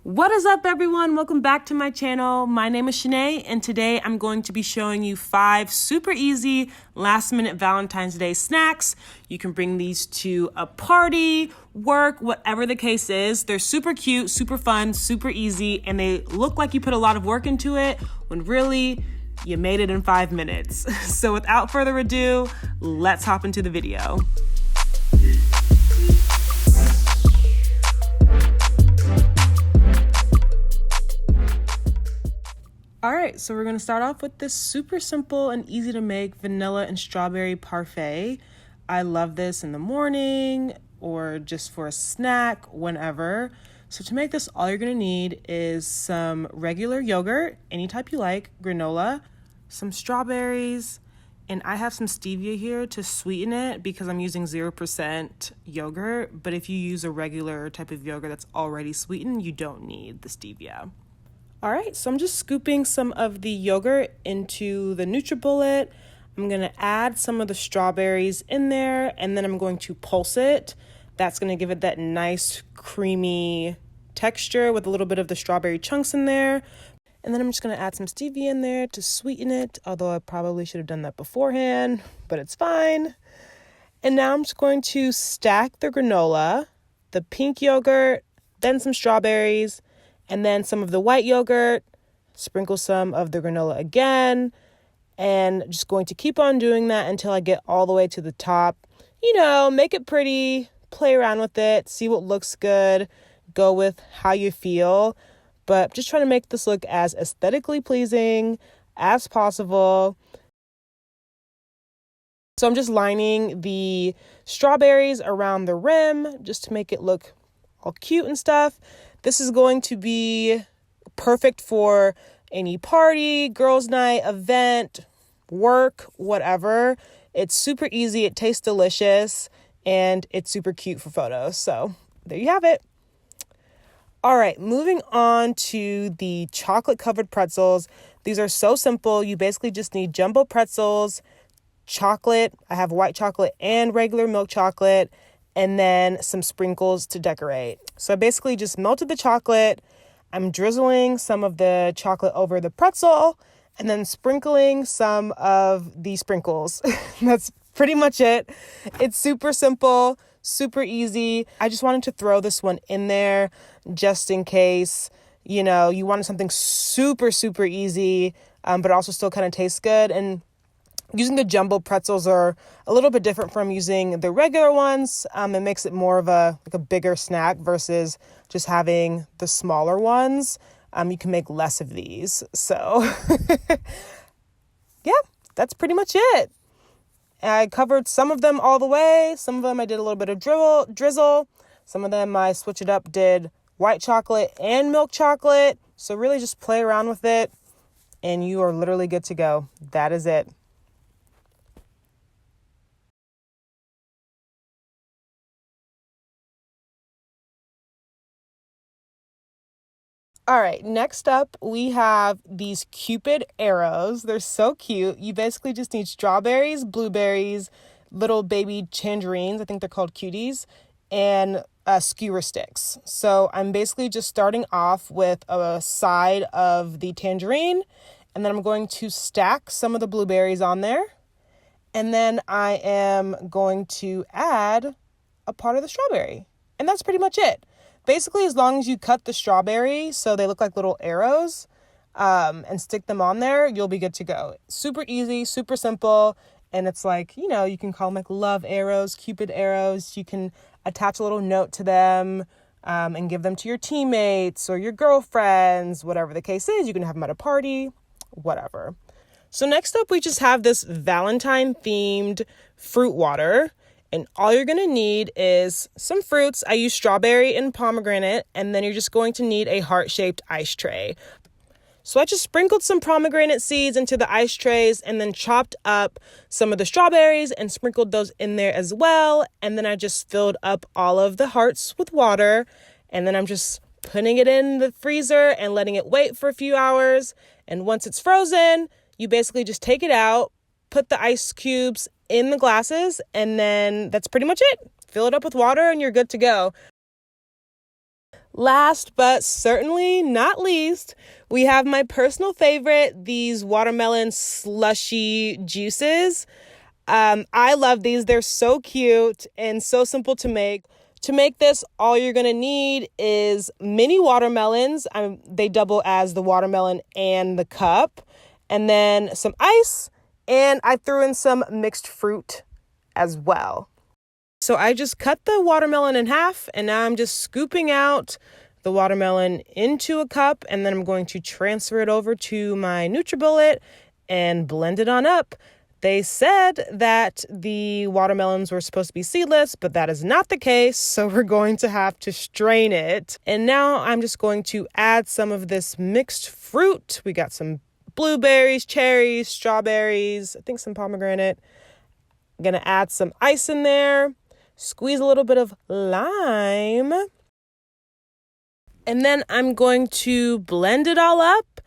What is up, everyone? Welcome back to my channel. My name is Shanae, and today I'm going to be showing you 5 super easy last-minute Valentine's Day snacks. You can bring these to a party, work, whatever the case is. They're super cute, super fun, super easy, and they look like you put a lot of work into it when really you made it in 5 minutes. So without further ado, let's hop into the video. All right, so we're gonna start off with this super simple and easy to make vanilla and strawberry parfait. I love this in the morning or just for a snack, whenever. So to make this, all you're gonna need is some regular yogurt, any type you like, granola, some strawberries, and I have some stevia here to sweeten it because I'm using 0% yogurt, but if you use a regular type of yogurt that's already sweetened, you don't need the stevia. All right, so I'm just scooping some of the yogurt into the NutriBullet. I'm gonna add some of the strawberries in there, and then I'm going to pulse it. That's gonna give it that nice creamy texture with a little bit of the strawberry chunks in there. And then I'm just gonna add some stevia in there to sweeten it, although I probably should have done that beforehand, but it's fine. And now I'm just going to stack the granola, the pink yogurt, then some strawberries, and then some of the white yogurt, sprinkle some of the granola again, and just going to keep on doing that until I get all the way to the top. You know, make it pretty, play around with it, see what looks good, go with how you feel, but just trying to make this look as aesthetically pleasing as possible. So I'm just lining the strawberries around the rim just to make it look all cute and stuff. This is going to be perfect for any party, girls' night, event, work, whatever. It's super easy, it tastes delicious, and it's super cute for photos. So there you have it. All right, moving on to the chocolate-covered pretzels. These are so simple. You basically just need jumbo pretzels, chocolate. I have white chocolate and regular milk chocolate, and then some sprinkles to decorate. So I basically just melted the chocolate. I'm drizzling some of the chocolate over the pretzel and then sprinkling some of the sprinkles. That's pretty much it. It's super simple, super easy. I just wanted to throw this one in there just in case, you know, you wanted something super, super easy, but also still kind of tastes good. And using the jumbo pretzels are a little bit different from using the regular ones. It makes it more of a bigger snack versus just having the smaller ones. You can make less of these. So yeah, that's pretty much it. I covered some of them all the way. Some of them I did a little bit of drizzle. Some of them I switched it up, did white chocolate and milk chocolate. So really just play around with it and you are literally good to go. That is it. All right, next up, we have these Cupid arrows. They're so cute. You basically just need strawberries, blueberries, little baby tangerines, I think they're called Cuties, and skewer sticks. So I'm basically just starting off with a side of the tangerine, and then I'm going to stack some of the blueberries on there. And then I am going to add a part of the strawberry. And that's pretty much it. Basically, as long as you cut the strawberry so they look like little arrows and stick them on there, you'll be good to go. Super easy, super simple. And it's like, you know, you can call them like love arrows, Cupid arrows. You can attach a little note to them and give them to your teammates or your girlfriends, whatever the case is. You can have them at a party, whatever. So next up, we just have this Valentine themed fruit water. And all you're going to need is some fruits. I use strawberry and pomegranate, and then you're just going to need a heart-shaped ice tray. So I just sprinkled some pomegranate seeds into the ice trays and then chopped up some of the strawberries and sprinkled those in there as well. And then I just filled up all of the hearts with water, and then I'm just putting it in the freezer and letting it wait for a few hours. And once it's frozen, you basically just take it out, put the ice cubes in the glasses, and then that's pretty much it. Fill it up with water and you're good to go. Last but certainly not least, we have my personal favorite, these watermelon slushy juices. I love these. They're so cute and so simple to make. To make this, all you're going to need is mini watermelons. They double as the watermelon and the cup. And then some ice. And I threw in some mixed fruit as well. So I just cut the watermelon in half, and now I'm just scooping out the watermelon into a cup, and then I'm going to transfer it over to my NutriBullet and blend it on up. They said that the watermelons were supposed to be seedless, but that is not the case, so we're going to have to strain it. And now I'm just going to add some of this mixed fruit. We got some blueberries, cherries, strawberries, I think some pomegranate. I'm going to add some ice in there. Squeeze a little bit of lime. And then I'm going to blend it all up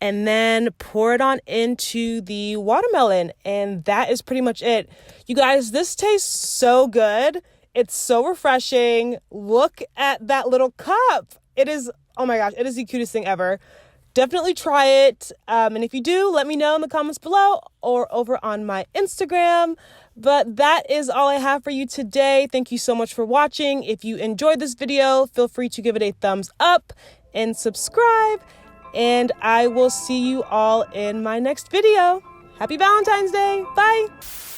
and then pour it on into the watermelon. And that is pretty much it. You guys, this tastes so good. It's so refreshing. Look at that little cup. It is, oh my gosh, it is the cutest thing ever. Definitely try it. And if you do, let me know in the comments below or over on my Instagram. But that is all I have for you today. Thank you so much for watching. If you enjoyed this video, feel free to give it a thumbs up and subscribe. And I will see you all in my next video. Happy Valentine's Day. Bye.